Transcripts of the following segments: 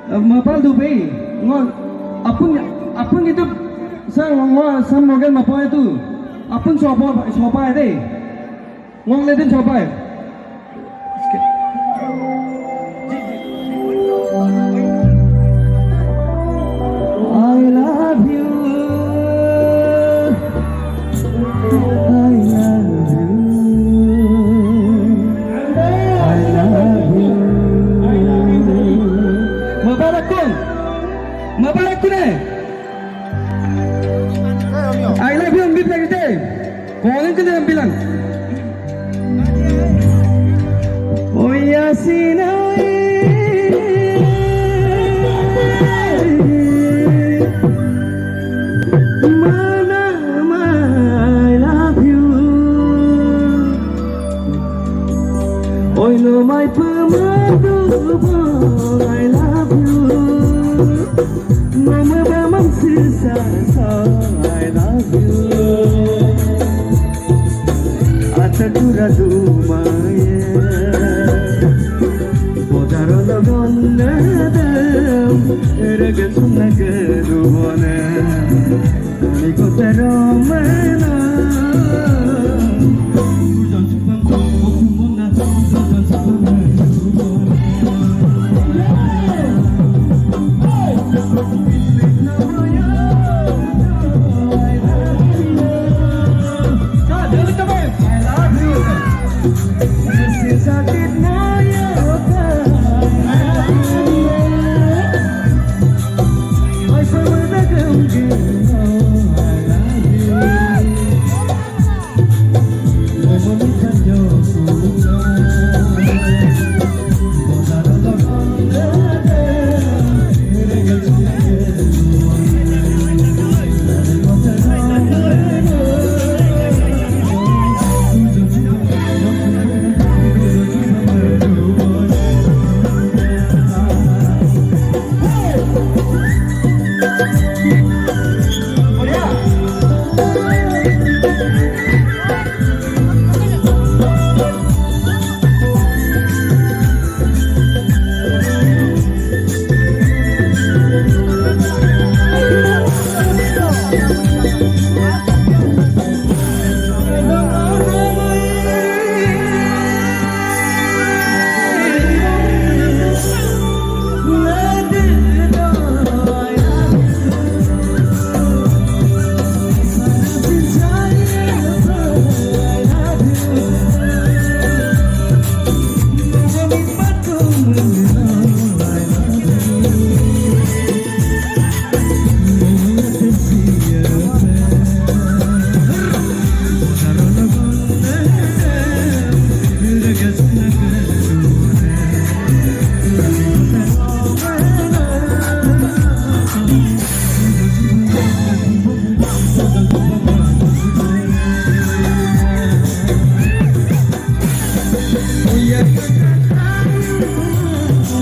Mapal Dubai, apun itu sang mogen mapal itu, apun sopa deh, letin sopa. I love you, I love you, I love you. Mabarak ko na eh. I love you ang bibig kita eh. Kukunin ko na ang bilang. O yasin ay Manama, I love you. Oy no may pamadubong, I love you. Mama mamam sisa, I love you. Atakura dumaye, bodaro logon nadam, eraga sunna kerubone, kani ko teromena.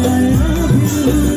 I love you.